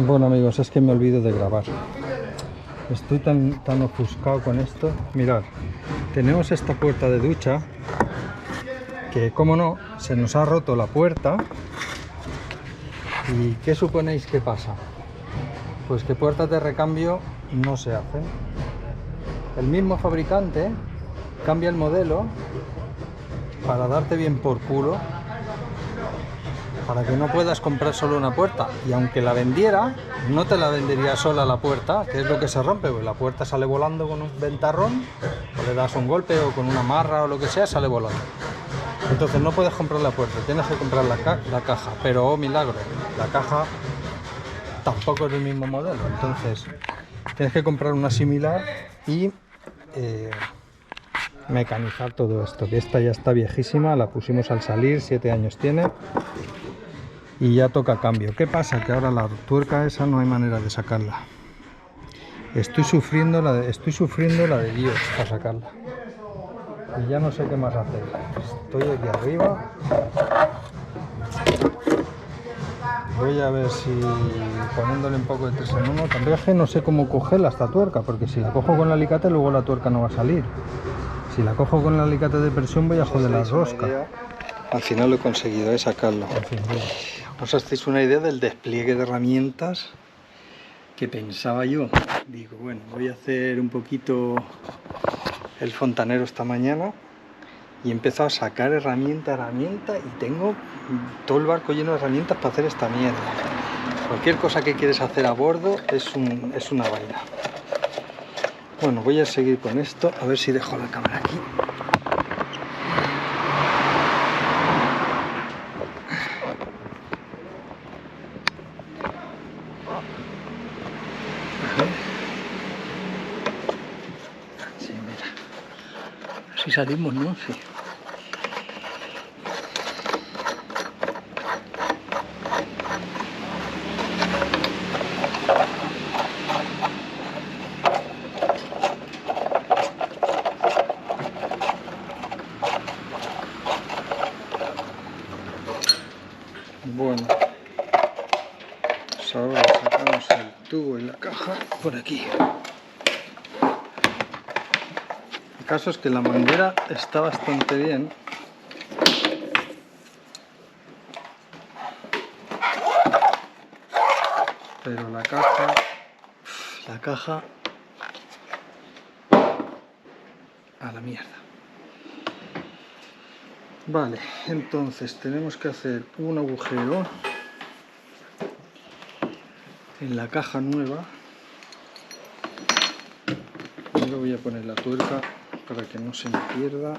Bueno amigos, es que me olvido de grabar. Estoy tan ofuscado con esto. Mirad, tenemos esta puerta de ducha que, como no, se nos ha roto la puerta. ¿Y qué suponéis que pasa? Pues que puertas de recambio no se hacen. El mismo fabricante cambia el modelo para darte bien por culo, para que no puedas comprar solo una puerta, y aunque la vendiera, no te la vendería sola la puerta, que es lo que se rompe, pues la puerta sale volando con un ventarrón, o le das un golpe o con una marra o lo que sea, sale volando. Entonces no puedes comprar la puerta, tienes que comprar la caja, pero oh milagro, la caja tampoco es del mismo modelo, entonces tienes que comprar una similar y mecanizar todo esto, que esta ya está viejísima, la pusimos al salir, 7 años tiene. Y ya toca cambio. ¿Qué pasa? Que ahora la tuerca esa no hay manera de sacarla. Estoy sufriendo la de Dios para sacarla. Y ya no sé qué más hacer. Estoy aquí arriba. Voy a ver si poniéndole un poco de 3 en 1. También es que no sé cómo cogerla esta tuerca, porque si la cojo con el alicate luego la tuerca no va a salir. Si la cojo con el alicate de presión voy a joder la rosca. Al final lo he conseguido, sacarlo. En fin, bien. ¿Os hacéis una idea del despliegue de herramientas que pensaba yo? Digo, bueno, voy a hacer un poquito el fontanero esta mañana y he empezado a sacar herramienta y tengo todo el barco lleno de herramientas para hacer esta mierda. Cualquier cosa que quieres hacer a bordo es una vaina. Bueno, voy a seguir con esto, a ver si dejo la cámara aquí. Sí, mira. Si salimos, ¿no? Sí. Bueno, pues ahora sacamos el tubo y la caja por aquí. El caso es que la manguera está bastante bien. Pero la caja a la mierda. Vale, entonces tenemos que hacer un agujero en la caja nueva. Ahora voy a poner la tuerca para que no se me pierda.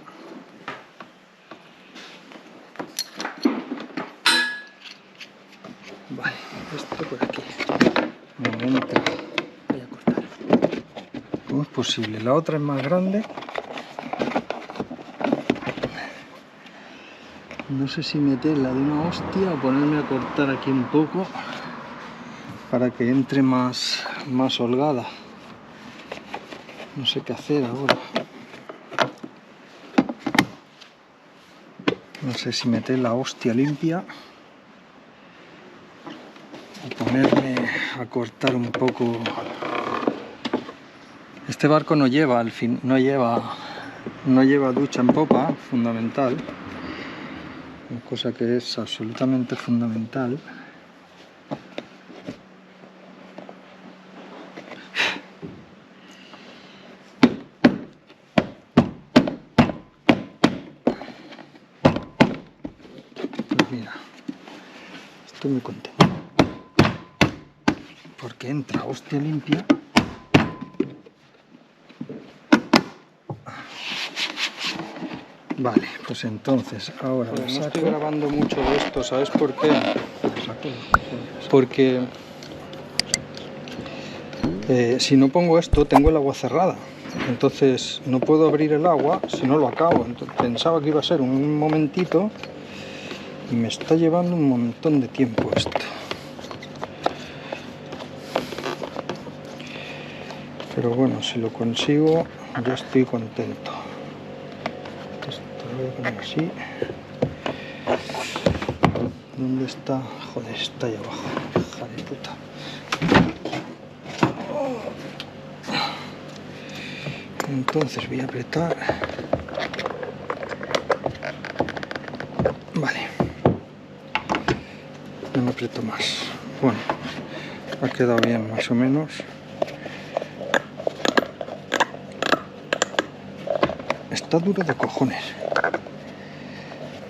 Vale, esto por aquí. No entra. Voy a cortar. ¿Cómo es posible? La otra es más grande. No sé si meterla de una hostia o ponerme a cortar aquí un poco para que entre más holgada. No sé qué hacer ahora. No sé si meter la hostia limpia o ponerme a cortar un poco. Este barco no lleva ducha en popa, fundamental. Una cosa que es absolutamente fundamental. Pues mira, estoy muy contento porque entra hostia limpia. Vale, pues entonces ahora no estoy grabando mucho de esto, ¿sabes por qué? Porque si no pongo esto tengo el agua cerrada, entonces no puedo abrir el agua si no lo acabo. Entonces, pensaba que iba a ser un momentito y me está llevando un montón de tiempo esto. Pero bueno, si lo consigo ya estoy contento. Voy a poner así. ¿Dónde está? Joder, está ahí abajo. Hija de puta. Entonces voy a apretar. Vale. No me aprieto más. Bueno, ha quedado bien más o menos. Está duro de cojones.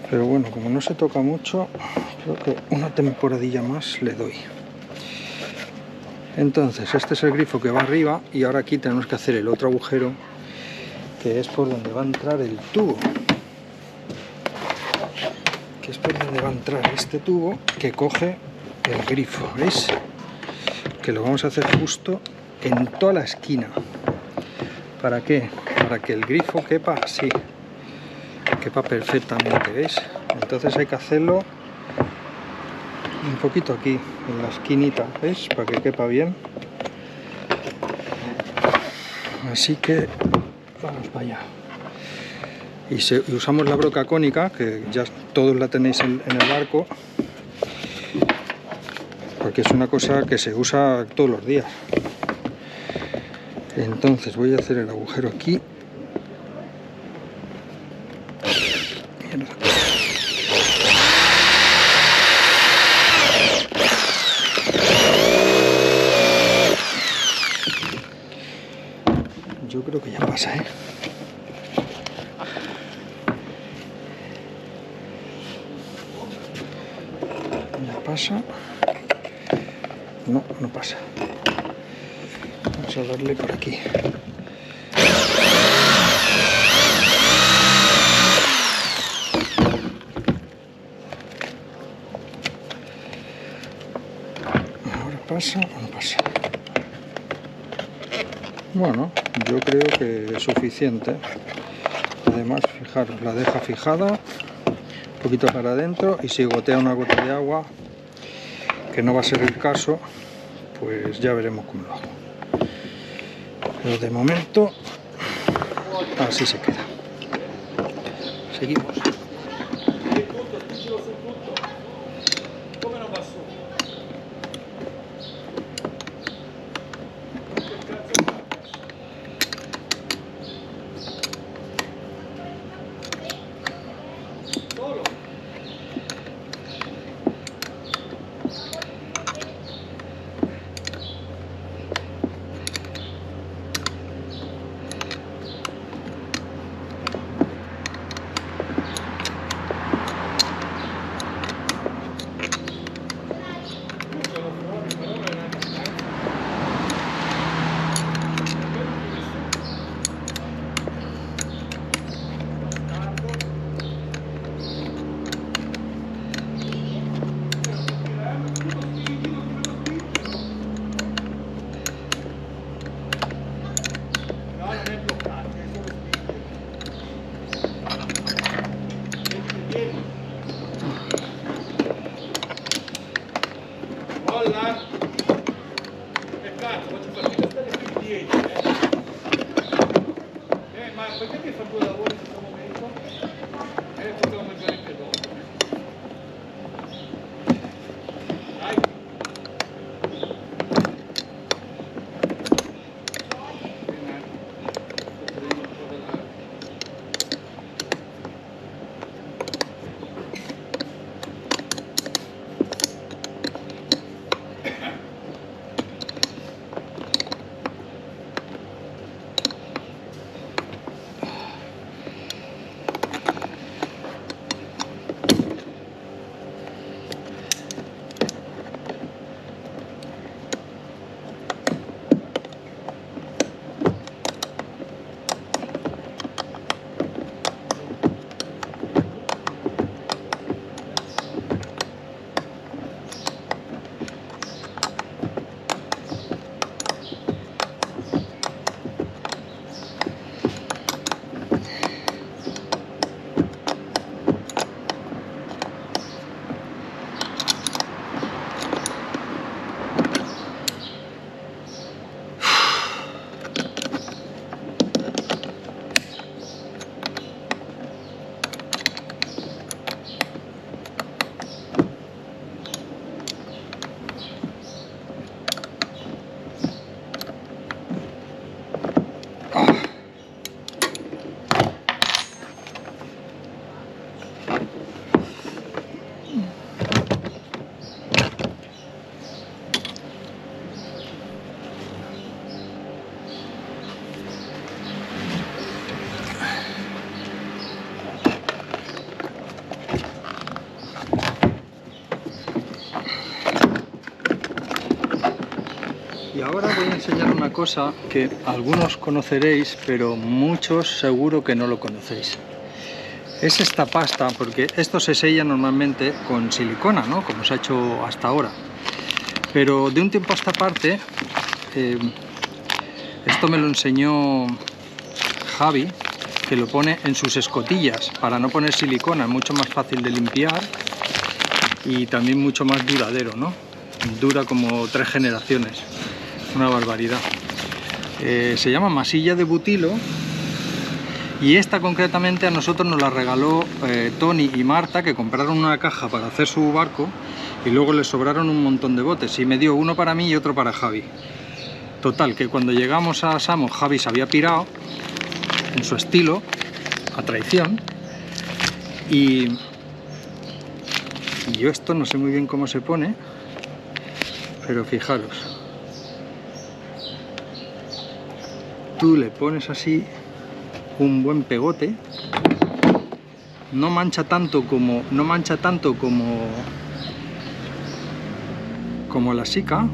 Pero bueno, como no se toca mucho, creo que una temporadilla más le doy. Entonces, este es el grifo que va arriba y ahora aquí tenemos que hacer el otro agujero, que es por donde va a entrar el tubo. Que es por donde va a entrar este tubo que coge el grifo, ¿veis? Que lo vamos a hacer justo en toda la esquina. ¿Para qué? Para que el grifo quepa así, quepa perfectamente, ¿veis? Entonces hay que hacerlo un poquito aquí, en la esquinita, ¿veis? Para que quepa bien. Así que vamos para allá. Y usamos la broca cónica, que ya todos la tenéis en el barco, porque es una cosa que se usa todos los días. Entonces voy a hacer el agujero aquí. Mierda. Yo creo que ya pasa, ¿eh? Ya pasa. No, no pasa. Vamos a darle por aquí. ¿Ahora pasa o no pasa? Bueno, yo creo que es suficiente. Además, fijaros, la deja fijada, un poquito para adentro, y si gotea una gota de agua, que no va a ser el caso, pues ya veremos cómo lo hago. Pero de momento, así se queda. Seguimos. ahora voy a enseñar una cosa que algunos conoceréis, pero muchos seguro que no lo conocéis. Es esta pasta, porque esto se sella normalmente con silicona, ¿no? Como se ha hecho hasta ahora. Pero de un tiempo a esta parte, esto me lo enseñó Javi, que lo pone en sus escotillas para no poner silicona, es mucho más fácil de limpiar y también mucho más duradero, ¿no? Dura como 3 generaciones, una barbaridad. Se llama masilla de butilo y esta concretamente a nosotros nos la regaló Tony y Marta, que compraron una caja para hacer su barco y luego les sobraron un montón de botes y me dio uno para mí y otro para Javi. Total, que cuando llegamos a Samos, Javi se había pirado en su estilo, a traición, y yo esto no sé muy bien cómo se pone, pero fijaros, tú le pones así un buen pegote, no mancha tanto como la sica,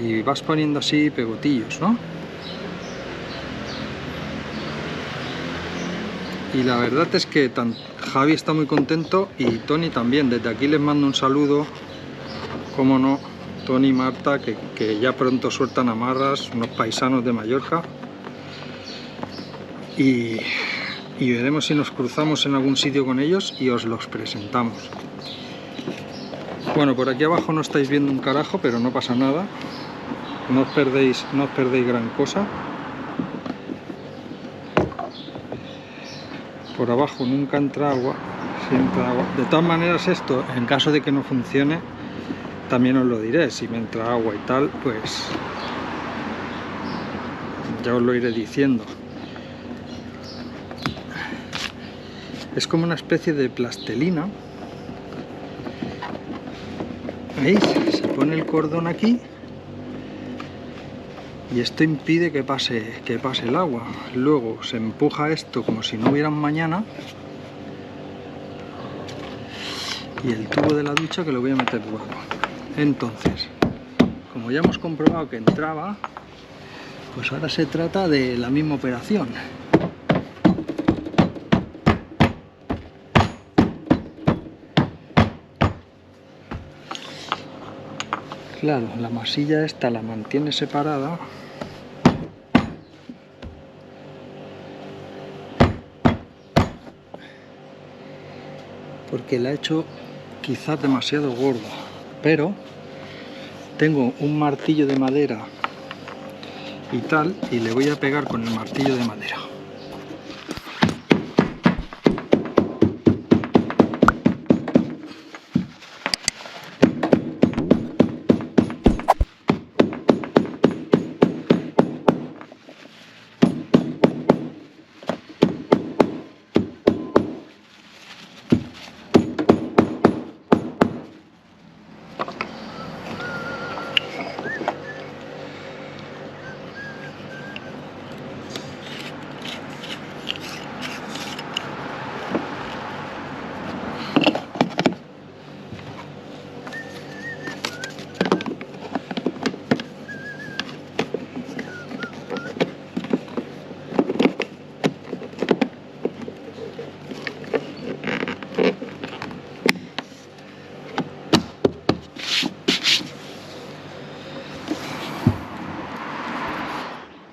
y vas poniendo así pegotillos, ¿no? Y la verdad es que Javi está muy contento y Tony también. Desde aquí les mando un saludo, como no, Tony y Marta, que ya pronto sueltan amarras, unos paisanos de Mallorca. Y veremos si nos cruzamos en algún sitio con ellos y os los presentamos. Bueno, por aquí abajo no estáis viendo un carajo, pero no pasa nada. No os perdéis gran cosa. Por abajo nunca entra agua, siempre agua. De todas maneras, esto, en caso de que no funcione, también os lo diré. Si me entra agua y tal, pues ya os lo iré diciendo. Es como una especie de plastelina. ¿Veis? Se pone el cordón aquí y esto impide que pase el agua. Luego se empuja esto como si no hubiera un mañana y el tubo de la ducha, que lo voy a meter luego. Entonces, como ya hemos comprobado que entraba, pues ahora se trata de la misma operación. Claro, la masilla esta la mantiene separada. Porque la he hecho quizás demasiado gorda, pero tengo un martillo de madera y tal, y le voy a pegar con el martillo de madera.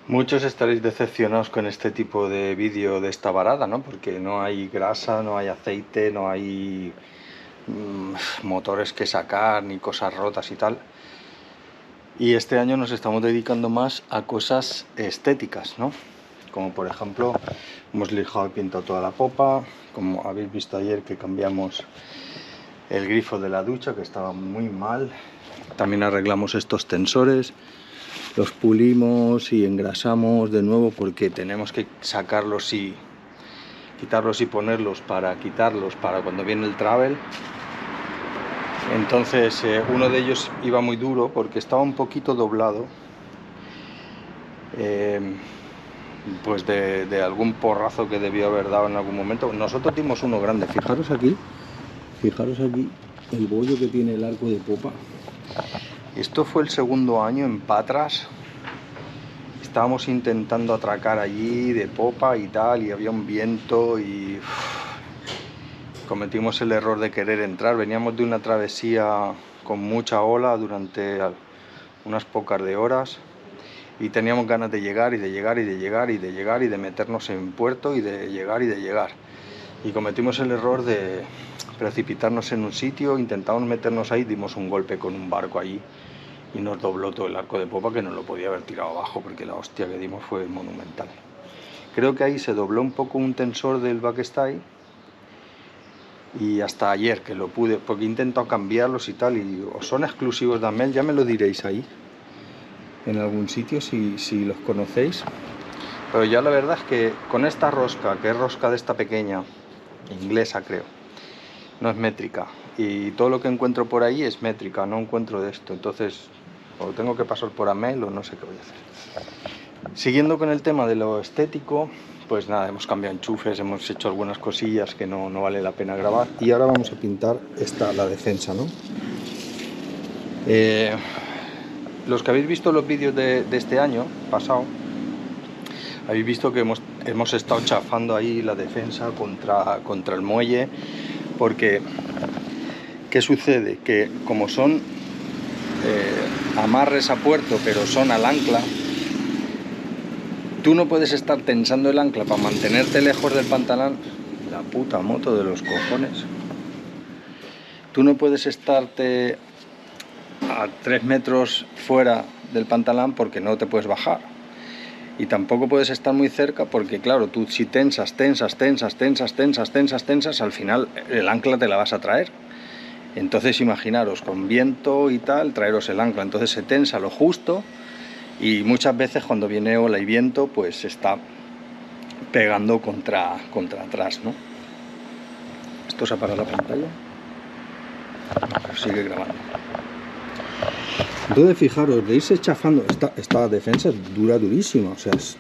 Muchos estaréis decepcionados con este tipo de vídeo de esta varada, ¿no? Porque no hay grasa, no hay aceite, no hay motores que sacar, ni cosas rotas y tal. Y este año nos estamos dedicando más a cosas estéticas, ¿no? Como por ejemplo, hemos lijado y pintado toda la popa, como habéis visto ayer que cambiamos el grifo de la ducha, que estaba muy mal. También arreglamos estos tensores, los pulimos y engrasamos de nuevo porque tenemos que sacarlos y quitarlos y ponerlos para cuando viene el travel. Entonces uno de ellos iba muy duro porque estaba un poquito doblado, pues de algún porrazo que debió haber dado en algún momento. Nosotros dimos uno grande, fijaros aquí el bollo que tiene el arco de popa. Esto fue el segundo año en Patras. Estábamos intentando atracar allí de popa y tal, y había un viento y cometimos el error de querer entrar. Veníamos de una travesía con mucha ola durante unas pocas de horas y teníamos ganas de llegar y de llegar y de llegar y de llegar y de meternos en puerto y de llegar y de llegar. Y cometimos el error de precipitarnos en un sitio, intentamos meternos ahí, dimos un golpe con un barco allí y nos dobló todo el arco de popa, que no lo podía haber tirado abajo porque la hostia que dimos fue monumental. Creo que ahí se dobló un poco un tensor del backstay y hasta ayer que lo pude, porque he intentado cambiarlos y tal, y o son exclusivos de Amel, ya me lo diréis ahí en algún sitio si los conocéis. Pero ya la verdad es que con esta rosca, que es rosca de esta pequeña, inglesa creo, no es métrica, y todo lo que encuentro por ahí es métrica, no encuentro de esto, entonces o tengo que pasar por Amel o no sé qué voy a hacer. Siguiendo con el tema de lo estético, pues nada, hemos cambiado enchufes, hemos hecho algunas cosillas que no vale la pena grabar, y ahora vamos a pintar la defensa, ¿no? Los que habéis visto los vídeos de este año pasado, habéis visto que hemos estado chafando ahí la defensa contra el muelle, porque ¿qué sucede? Que como son amarres a puerto, pero son al ancla, tú no puedes estar tensando el ancla para mantenerte lejos del pantalón. La puta moto de los cojones. Tú no puedes estarte a 3 metros fuera del pantalón porque no te puedes bajar. Y tampoco puedes estar muy cerca porque, claro, tú si tensas, al final el ancla te la vas a traer. Entonces imaginaros, con viento y tal, traeros el ancla. Entonces se tensa lo justo y muchas veces cuando viene ola y viento, pues se está pegando contra atrás, ¿no? ¿Esto se apaga la pantalla? No, sigue grabando. Entonces fijaros, de irse chafando, esta defensa es durísima, o sea, es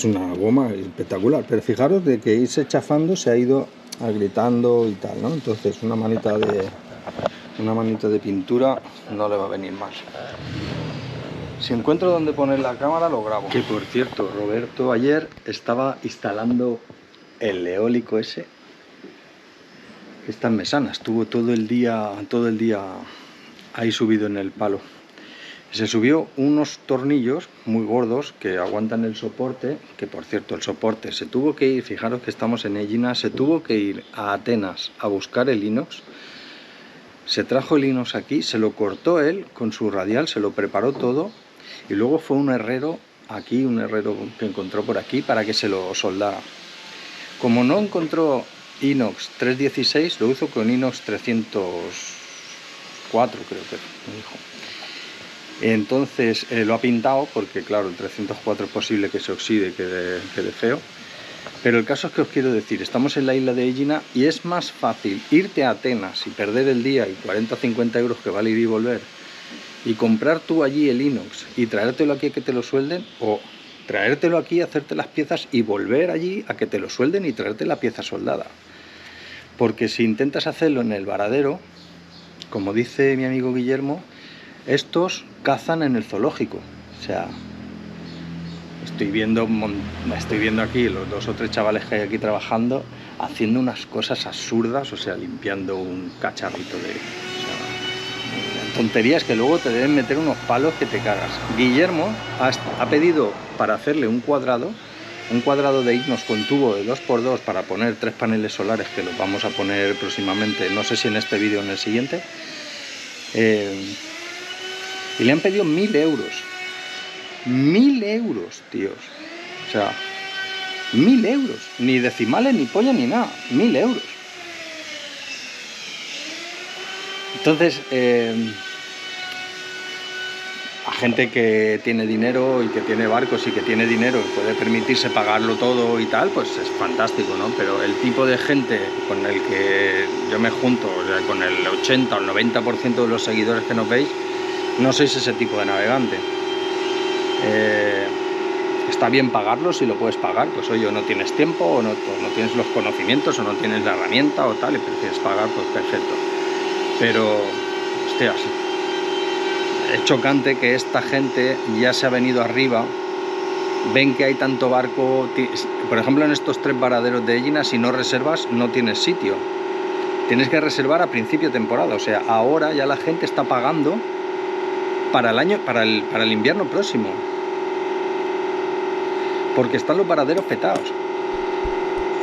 una goma espectacular, pero fijaros de que irse chafando se ha ido agrietando y tal, ¿no? Entonces una manita de pintura no le va a venir mal. Si encuentro donde poner la cámara lo grabo. Que por cierto, Roberto ayer estaba instalando el eólico ese, que está en Mesana, estuvo todo el día ahí subido en el palo. Se subió unos tornillos muy gordos que aguantan el soporte, que por cierto el soporte se tuvo que ir, fijaros que estamos en Egina, se tuvo que ir a Atenas a buscar el inox, se trajo el inox aquí, se lo cortó él con su radial, se lo preparó todo y luego fue un herrero aquí, un herrero que encontró por aquí para que se lo soldara. Como no encontró inox 316, lo hizo con inox 304 creo que me dijo. Entonces lo ha pintado porque claro, el 304 es posible que se oxide, quede feo. Pero el caso es que os quiero decir, estamos en la isla de Egina y es más fácil irte a Atenas y perder el día y 40 o 50 euros que vale ir y volver y comprar tú allí el inox y traértelo aquí a que te lo suelden, o traértelo aquí, hacerte las piezas y volver allí a que te lo suelden y traerte la pieza soldada. Porque si intentas hacerlo en el varadero, como dice mi amigo Guillermo, estos cazan en el zoológico. O sea, estoy viendo aquí los 2 o 3 chavales que hay aquí trabajando haciendo unas cosas absurdas, o sea, limpiando un cacharrito de... tonterías que luego te deben meter unos palos que te cagas. Guillermo ha pedido para hacerle un cuadrado de inox con tubo de 2x2 para poner 3 paneles solares que los vamos a poner próximamente, no sé si en este vídeo o en el siguiente. Y le han pedido 1000 euros. 1000 euros, tíos. O sea, 1000 euros. Ni decimales, ni polla, ni nada. 1000 euros. Entonces, a gente que tiene dinero y que tiene barcos y que tiene dinero y puede permitirse pagarlo todo y tal, pues es fantástico, ¿no? Pero el tipo de gente con el que yo me junto, o sea, con el 80 o el 90% de los seguidores que nos veis, no sois ese tipo de navegante. Está bien pagarlo si lo puedes pagar, pues oye, no tienes tiempo o no tienes los conocimientos o no tienes la herramienta o tal y prefieres pagar, pues perfecto. Pero, hostias, es chocante que esta gente ya se ha venido arriba, ven que hay tanto barco, por ejemplo en estos 3 varaderos de Egina, si no reservas no tienes sitio, tienes que reservar a principio de temporada, o sea, ahora ya la gente está pagando para el año, para el invierno próximo, porque están los varaderos petados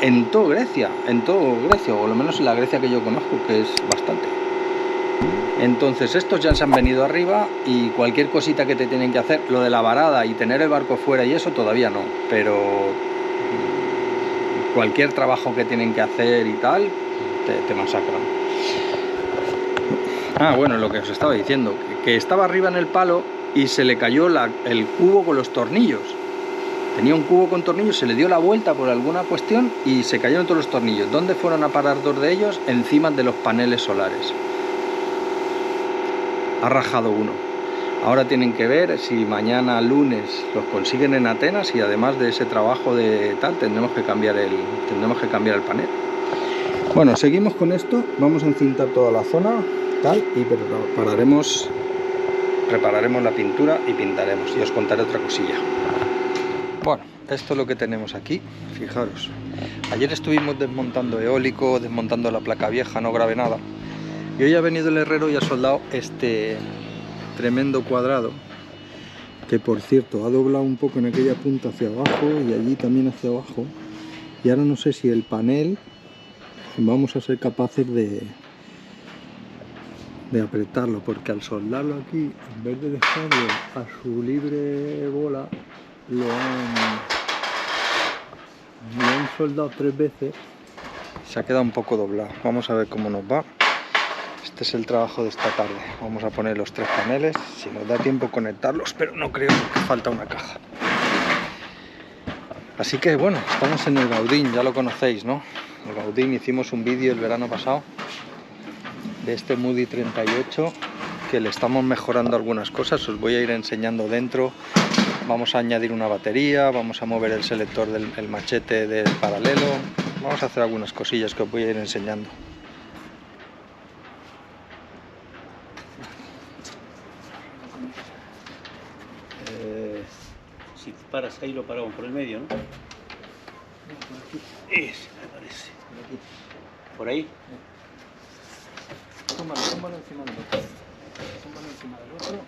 en toda Grecia, o por lo menos en la Grecia que yo conozco, que es bastante. Entonces estos ya se han venido arriba y cualquier cosita que te tienen que hacer, lo de la varada y tener el barco fuera y eso todavía no, pero cualquier trabajo que tienen que hacer y tal, te masacran. Ah, bueno, lo que os estaba diciendo, que estaba arriba en el palo y se le cayó el cubo con los tornillos. Tenía un cubo con tornillos, se le dio la vuelta por alguna cuestión y se cayeron todos los tornillos. ¿Dónde fueron a parar 2 de ellos? Encima de los paneles solares. Ha rajado uno. Ahora tienen que ver si mañana lunes los consiguen en Atenas y además de ese trabajo de tal tendremos que cambiar el panel. Bueno, seguimos con esto, vamos a encintar toda la zona tal y prepararemos la pintura y pintaremos y os contaré otra cosilla. Bueno, esto es lo que tenemos aquí, fijaros. Ayer estuvimos desmontando eólico, desmontando la placa vieja, no grabé nada. Y hoy ha venido el herrero y ha soldado este tremendo cuadrado, que por cierto ha doblado un poco en aquella punta hacia abajo y allí también hacia abajo. Y ahora no sé si el panel vamos a ser capaces de apretarlo, porque al soldarlo aquí, en vez de dejarlo a su libre bola, lo han soldado 3 veces. Se ha quedado un poco doblado. Vamos a ver cómo nos va. Este es el trabajo de esta tarde. Vamos a poner los 3 paneles, si nos da tiempo conectarlos, pero no creo, porque falta una caja. Así que bueno, estamos en el Gaudín, ya lo conocéis, ¿no? El Gaudín, hicimos un vídeo el verano pasado de este Moody 38, que le estamos mejorando algunas cosas, os voy a ir enseñando dentro. Vamos a añadir una batería, vamos a mover el selector del machete del paralelo, vamos a hacer algunas cosillas que os voy a ir enseñando. Si te paras ahí lo paramos por el medio, ¿no? Ese me parece. ¿Por ahí? Tómalo encima del otro. Tómalo encima del otro.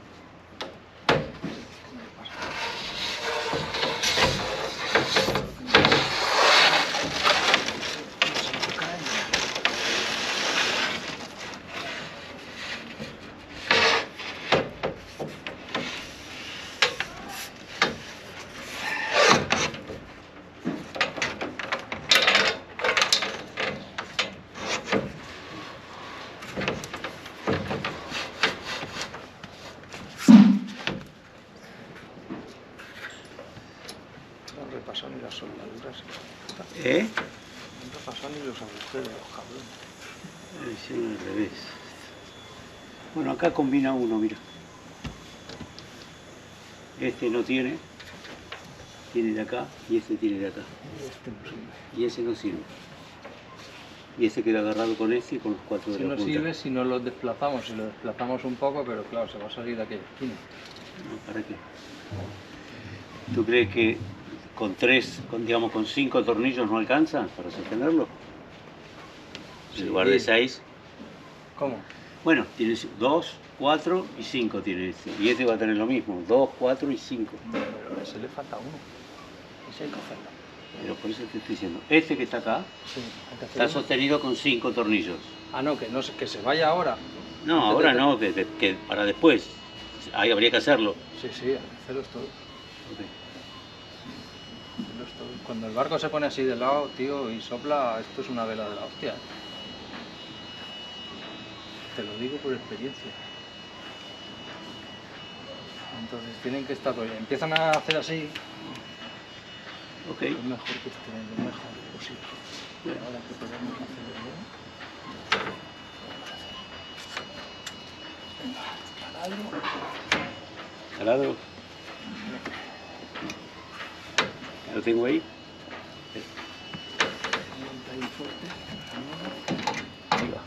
No repasó ni las soldaduras. No repasó ni los agujeros, los cabrones. Sí, al revés. Bueno, acá combina uno, mira. Este no tiene de acá y este tiene de acá. Este no sirve. Y ese no sirve. Y ese queda agarrado con este y con los 4 de la punta. No sirve si no lo desplazamos, si lo desplazamos un poco, pero claro, se va a salir de aquella esquina. No, ¿para qué? ¿Tú crees que con 5 tornillos no alcanza para sostenerlo? En lugar de 6. ¿Cómo? Bueno, tienes 2, 4 y 5 tiene este. Y este va a tener lo mismo, 2, 4 y 5. Pero a ese le falta uno. Ese hay que hacerlo. Pero por eso te estoy diciendo, este que está acá, Sí, hay que está hacerlo. sostenido con 5 tornillos. Ah, no, que se vaya ahora. No, ahora no, que para después. Ahí habría que hacerlo. Sí, hay que hacerlos todos. Okay. Hacerlos todos. Cuando el barco se pone así de lado, tío, y sopla, esto es una vela de la hostia. Te lo digo por experiencia. Entonces tienen que estar, pues, empiezan a hacer así. Ok. Es mejor que estén lo mejor posible. Bueno. Ahora que podemos hacerlo bien. Venga, taladro. ¿Taladro? ¿Lo tengo ahí? Aguanta ahí fuerte. Ahí va.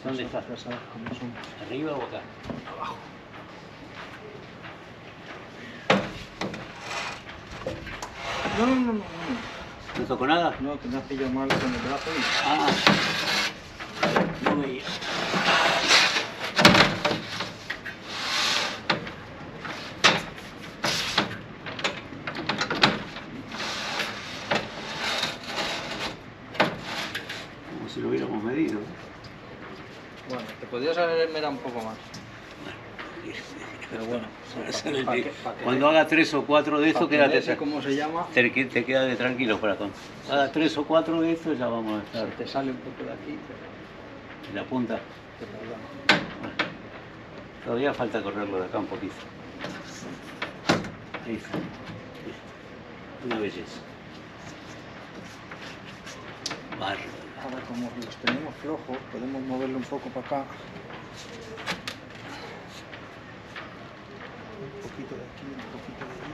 ¿Dónde está? Ya sabes cómo son. ¿Arriba o acá? Abajo. No. ¿No tocó nada? No, que me has pillado mal con el brazo y... Ah, no veía. Como si lo hubiéramos medido. Bueno, te podrías haber mirado un poco más. Pero bueno, Cuando haga 3 o 4 de estos, quédate. ¿Cómo se llama? Te quedas de tranquilo, corazón. Haga 3 o 4 de estos, ya vamos a estar. Te sale un poco de aquí, pero... En la punta. Bueno, todavía falta correrlo de acá un poquito. Ahí está. Una belleza. Bárbaro. Ahora como los tenemos flojos, podemos moverlo un poco para acá. Un poquito de aquí, un poquito de allí.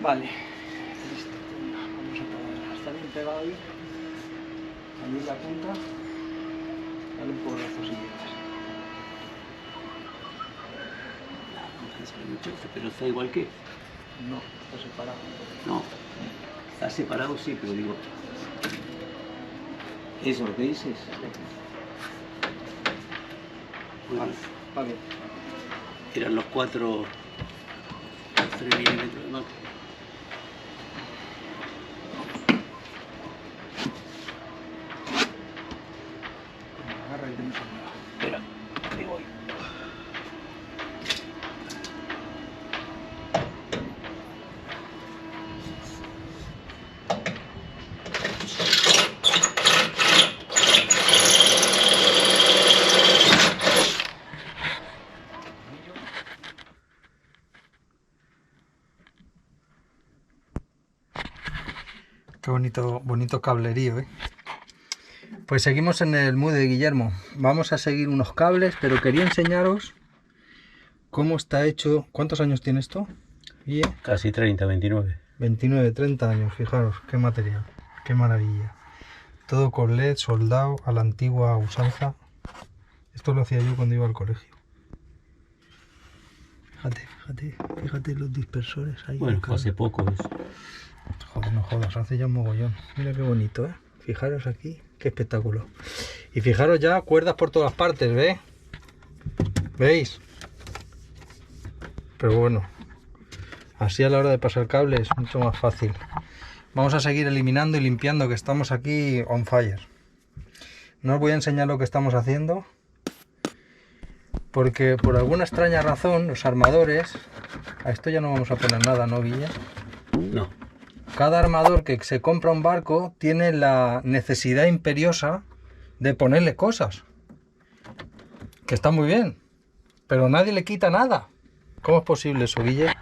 Vale, listo. Vamos a poner. Está bien pegado ahí. Ahí en la punta. Dale un porrazo si quieres. Pero está igual que. No, está separado. No. Está separado, sí, pero digo. ¿Eso es lo que dices? Vale, va bien. Eran los 4, 3 milímetros de más. Agarra y tenés un lado. Espera, ahí voy. Qué bonito cablerío, ¿eh? Pues seguimos en el mood de Guillermo. Vamos a seguir unos cables, pero quería enseñaros cómo está hecho. ¿Cuántos años tiene esto? Guille? Casi 30, 29. 29, 30 años, fijaros, qué material, qué maravilla. Todo con LED, soldado, a la antigua usanza. Esto lo hacía yo cuando iba al colegio. Fíjate los dispersores ahí. Bueno, hace poco eso. Joder, no jodas, hace ya un mogollón. Mira qué bonito, ¿eh? Fijaros aquí, qué espectáculo. Y fijaros ya, cuerdas por todas partes, ¿ves? ¿Veis? Pero bueno, así a la hora de pasar cable es mucho más fácil. Vamos a seguir eliminando y limpiando, que estamos aquí on fire. No os voy a enseñar lo que estamos haciendo, porque por alguna extraña razón los armadores... A esto ya no vamos a poner nada, ¿no, Guilla? No. Cada armador que se compra un barco tiene la necesidad imperiosa de ponerle cosas. Que está muy bien, pero nadie le quita nada. ¿Cómo es posible eso, Guille?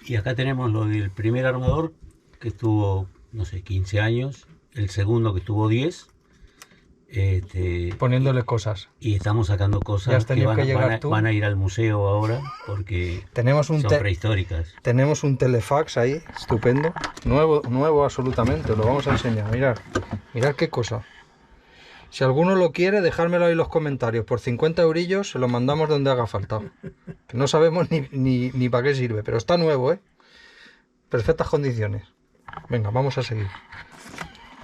Y acá tenemos lo del primer armador, que estuvo, no sé, 15 años. El segundo que estuvo 10. Poniéndole cosas. Y estamos sacando Ya cosas has que tenido que llegar tú. van a ir al museo ahora porque Tenemos son prehistóricas. Tenemos un telefax ahí, estupendo. Nuevo absolutamente, lo vamos a enseñar. Mirad qué cosa. Si alguno lo quiere, dejármelo ahí en los comentarios. Por 50 eurillos se lo mandamos donde haga falta. Que no sabemos ni para qué sirve, pero está nuevo, ¿eh? Perfectas condiciones. Venga, vamos a seguir.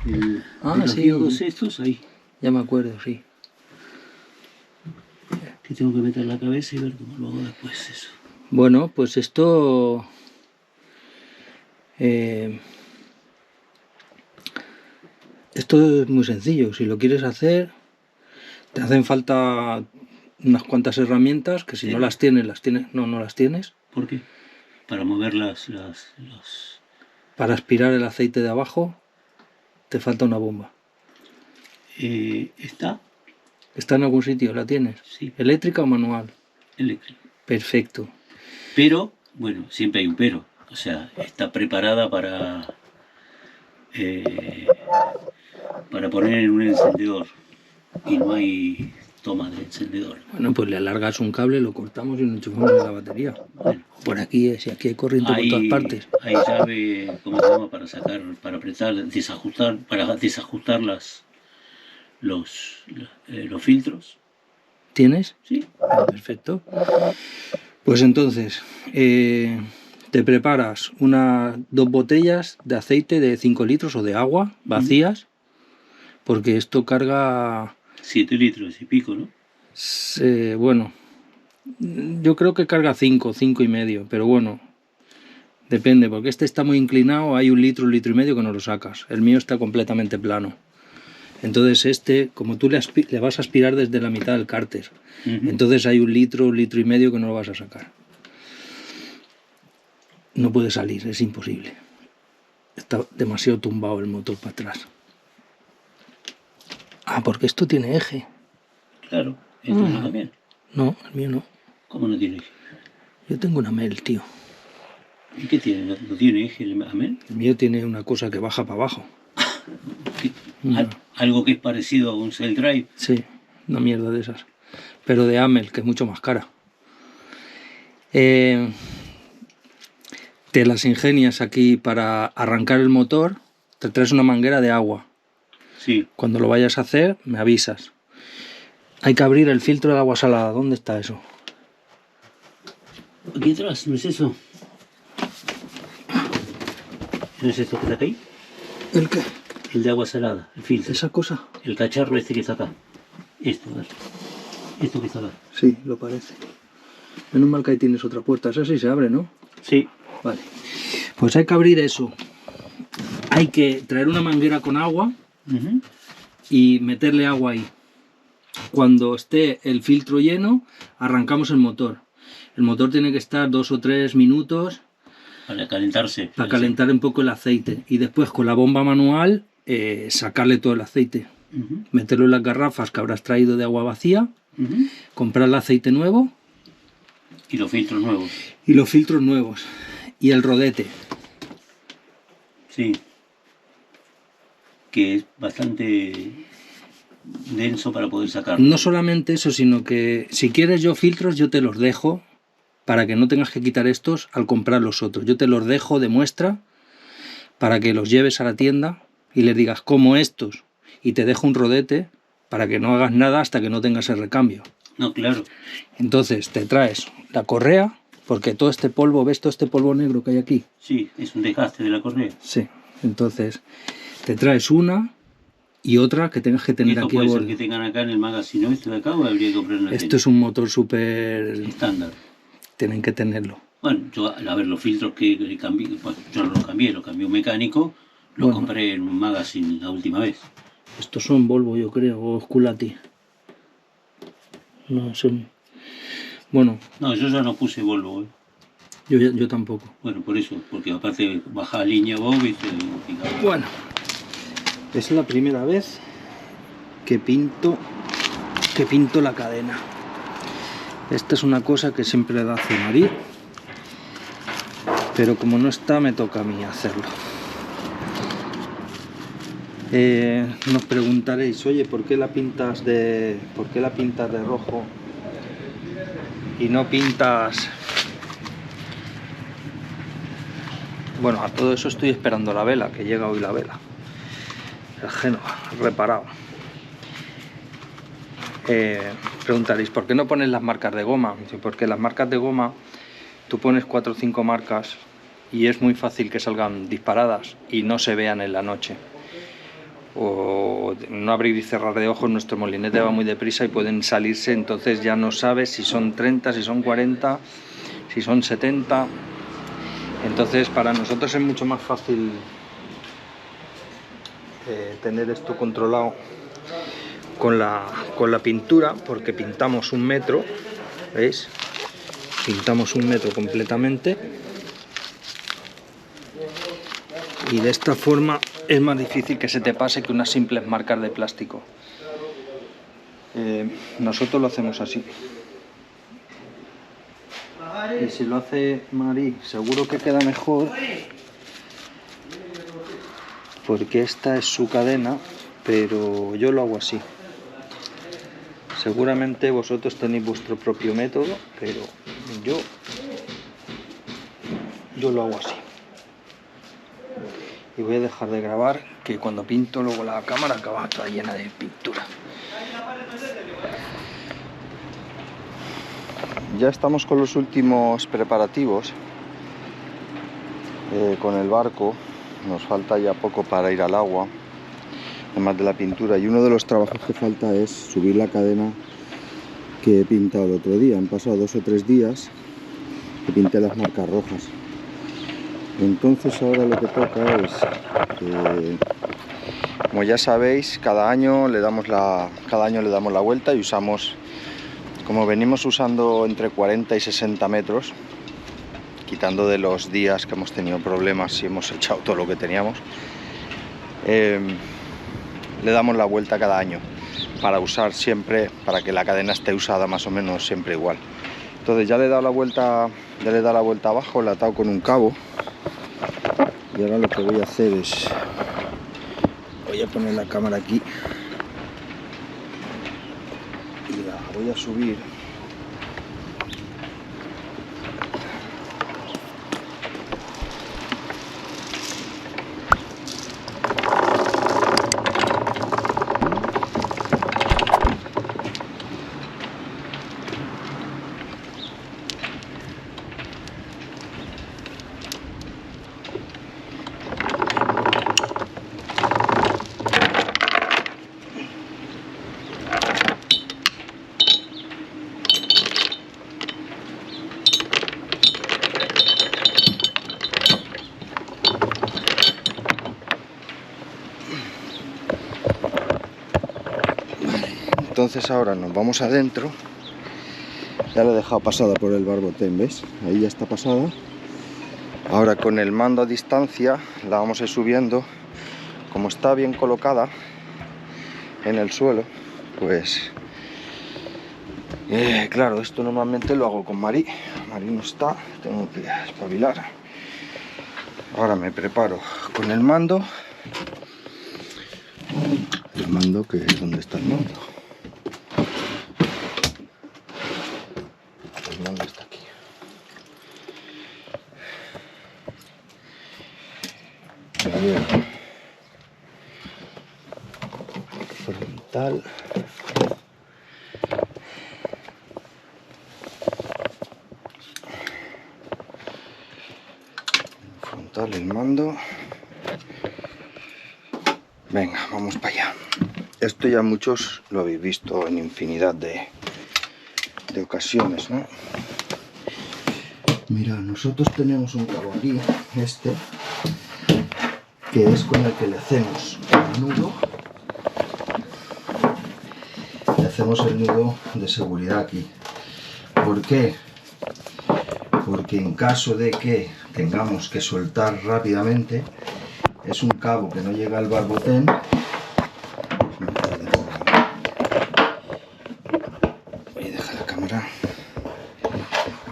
Sí. Los estos ahí. Ya me acuerdo, sí. Que tengo que meter la cabeza y ver cómo lo hago después eso. Bueno, pues esto... esto es muy sencillo. Si lo quieres hacer, te hacen falta unas cuantas herramientas que si no las tienes, no las tienes. ¿Por qué? Para mover las... Para aspirar el aceite de abajo, te falta una bomba. ¿Está? ¿Está en algún sitio? ¿La tienes? Sí. ¿Eléctrica o manual? Eléctrica. Perfecto. Pero, bueno, siempre hay un pero. O sea, está preparada para poner en un encendedor. Y no hay toma de encendedor. Bueno, pues le alargas un cable, lo cortamos y lo enchufamos en la batería. Bueno, por aquí es, y aquí hay corriente por todas partes. Hay llave, ¿cómo se llama? Para sacar, para apretar, desajustar, para desajustar los filtros. ¿Tienes? Sí. Perfecto. Pues entonces, te preparas 2 botellas de aceite de 5 litros o de agua vacías, porque esto carga... 7 litros y pico, ¿no? Bueno, yo creo que carga 5 y medio, pero bueno, depende, porque este está muy inclinado, hay 1 litro, 1 litro y medio que no lo sacas. El mío está completamente plano. Entonces este, como tú le vas a aspirar desde la mitad del cárter, entonces hay 1 litro, 1 litro y medio que no lo vas a sacar. No puede salir, es imposible. Está demasiado tumbado el motor para atrás. Ah, porque esto tiene eje. Claro, esto no también. No, el mío no. ¿Cómo no tiene eje? Yo tengo una Amel, tío. ¿Y qué tiene? ¿No tiene eje el Amel? El mío tiene una cosa que baja para abajo. Algo que es parecido a un Cell Drive. Sí, una mierda de esas. Pero de Amel, que es mucho más cara. Te las ingenias aquí para arrancar el motor. Te traes una manguera de agua. Sí. Cuando lo vayas a hacer, me avisas. Hay que abrir el filtro de agua salada. ¿Dónde está eso? Aquí atrás, ¿no es eso? ¿No es esto que está ahí? ¿El qué? El de agua salada, el filtro. ¿Esa cosa? El cacharro este que está acá. Esto, a ver. Esto que está acá. Sí, lo parece. Menos mal que ahí tienes otra puerta. Esa sí se abre, ¿no? Sí. Vale. Pues hay que abrir eso. Hay que traer una manguera con agua y meterle agua ahí. Cuando esté el filtro lleno, arrancamos el motor. El motor tiene que estar 2 o 3 minutos para calentarse. Para calentar un poco el aceite. Y después con la bomba manual sacarle todo el aceite. Meterlo en las garrafas que habrás traído de agua vacía. Comprar el aceite nuevo. Y los filtros nuevos. Y los filtros nuevos. Y el rodete. Sí. Que es bastante denso para poder sacarlo. No solamente eso, sino que si quieres yo filtros, yo te los dejo para que no tengas que quitar estos al comprar los otros. Yo te los dejo de muestra para que los lleves a la tienda y les digas como estos. Y te dejo un rodete para que no hagas nada hasta que no tengas el recambio. No, claro. Entonces te traes la correa, porque todo este polvo, ¿ves todo este polvo negro que hay aquí? Sí, es un desgaste de la correa. Sí, entonces te traes una y otra que tengas que tener aquí a bordo. ¿Puede ser bordo. que tengan acá en el magazine este de acá o habría que comprar en la Esto es un motor súper estándar. Tienen que tenerlo. Bueno, yo, a ver, los filtros que cambié, pues, yo no los cambié un mecánico, los compré en un magazine la última vez. Estos son Volvo, yo creo, o Sculati. No, son... Bueno. No, yo ya no puse Volvo, ¿eh? Yo tampoco. Bueno, por eso, porque aparte baja línea vos, ¿viste? Bueno, es la primera vez que pinto la cadena. Esta es una cosa que siempre la hace Marí, pero como no está, me toca a mí hacerlo. Nos preguntaréis, oye, ¿por qué la pintas de rojo y no pintas? Bueno, a todo eso estoy esperando la vela, que llega hoy la vela. El Génova, reparado. Preguntaréis, ¿por qué no pones las marcas de goma? Porque las marcas de goma, tú pones 4 o 5 marcas y es muy fácil que salgan disparadas y no se vean en la noche. O no abrir y cerrar de ojos, nuestro molinete va muy deprisa y pueden salirse, entonces ya no sabes si son 30, si son 40, si son 70. Entonces para nosotros es mucho más fácil tener esto controlado con la pintura, porque pintamos 1 metro, ¿veis? Pintamos 1 metro completamente y de esta forma es más difícil que se te pase que unas simples marcas de plástico. Nosotros lo hacemos así. Y si lo hace Marí, seguro que queda mejor, porque esta es su cadena, pero yo lo hago así. Seguramente vosotros tenéis vuestro propio método, pero yo yo lo hago así. Y voy a dejar de grabar, que cuando pinto luego la cámara acaba toda llena de pintura. Ya estamos con los últimos preparativos con el barco. Nos falta ya poco para ir al agua, además de la pintura, y uno de los trabajos que falta es subir la cadena que he pintado el otro día. Han pasado 2 o 3 días que pinté las marcas rojas. Entonces ahora lo que toca es como ya sabéis, cada año le damos la vuelta y usamos, como venimos usando, entre 40 y 60 metros, quitando de los días que hemos tenido problemas y hemos echado todo lo que teníamos, le damos la vuelta cada año para usar siempre, para que la cadena esté usada más o menos siempre igual. Entonces ya le he dado la vuelta, abajo, la he atado con un cabo, y ahora lo que voy a hacer es, voy a poner la cámara aquí y la voy a subir. Entonces ahora nos vamos adentro. Ya la he dejado pasada por el barbotén, ¿ves? Ahí ya está pasada. Ahora con el mando a distancia la vamos a ir subiendo. Como está bien colocada en el suelo, pues claro, esto normalmente lo hago con Mari. Mari no está, tengo que espabilar. Ahora me preparo con el mando. El mando, que es donde está el mando. El mando está aquí. A ver. Frontal. Frontal, el mando. Venga, vamos para allá. Esto ya muchos lo habéis visto en infinidad de ocasiones, ¿no? Mira, nosotros tenemos un cabo aquí, que es con el que le hacemos el nudo. Le hacemos el nudo de seguridad aquí. ¿Por qué? Porque en caso de que tengamos que soltar rápidamente, es un cabo que no llega al barbotén. Voy a dejar la cámara,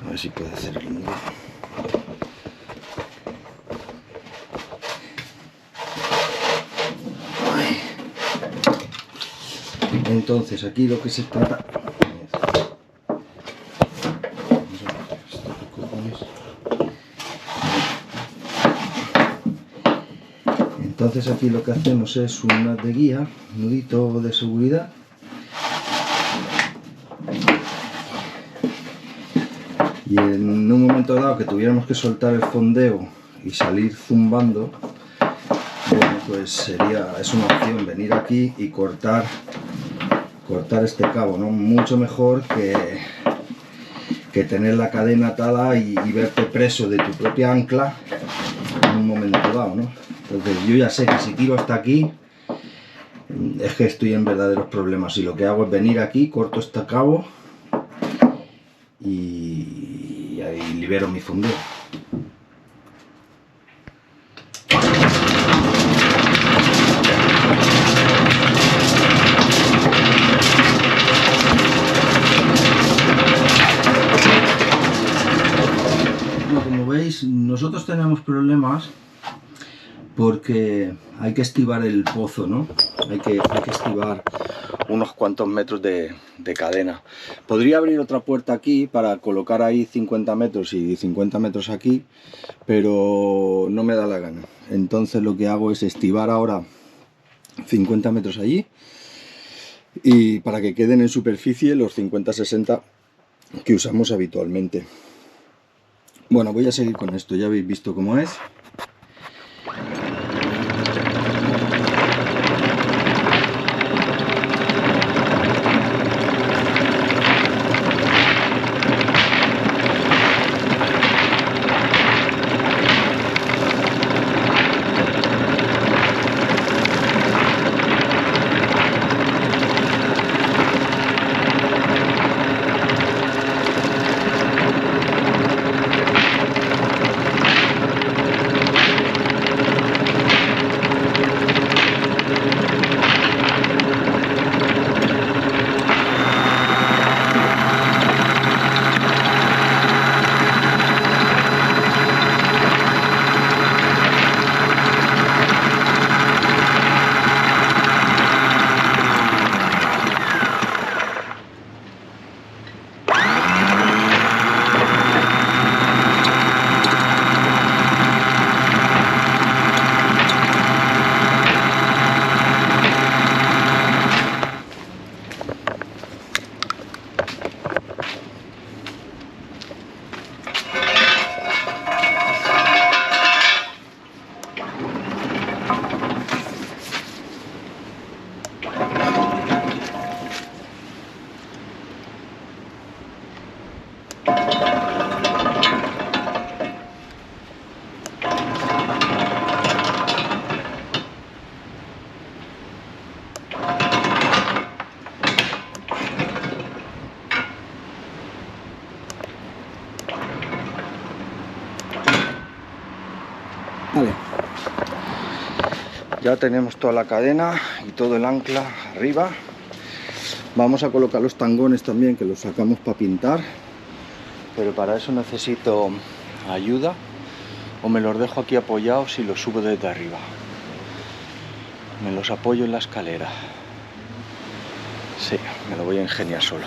a ver si puedo hacer el nudo. Entonces aquí lo que se trata, entonces aquí lo que hacemos es un haz de guía, un nudito de seguridad. Y en un momento dado que tuviéramos que soltar el fondeo y salir zumbando, bueno, pues es una opción venir aquí y cortar este cabo, ¿no? Mucho mejor que tener la cadena atada y verte preso de tu propia ancla en un momento dado, ¿no? Entonces yo ya sé que si tiro hasta aquí es que estoy en verdaderos problemas, y lo que hago es venir aquí, corto este cabo y ahí libero mi fondeo. Como veis, nosotros tenemos problemas porque hay que estivar el pozo, ¿no? Hay que estivar unos cuantos metros de cadena. Podría abrir otra puerta aquí para colocar ahí 50 metros y 50 metros aquí, pero no me da la gana. Entonces lo que hago es estivar ahora 50 metros allí, y para que queden en superficie los 50-60 que usamos habitualmente. Bueno, voy a seguir con esto, ya habéis visto cómo es. Vale, ya tenemos toda la cadena y todo el ancla arriba. Vamos a colocar los tangones también, que los sacamos para pintar, pero para eso necesito ayuda, o me los dejo aquí apoyados y los subo desde arriba. Me los apoyo en la escalera. Sí, me lo voy a ingeniar solo.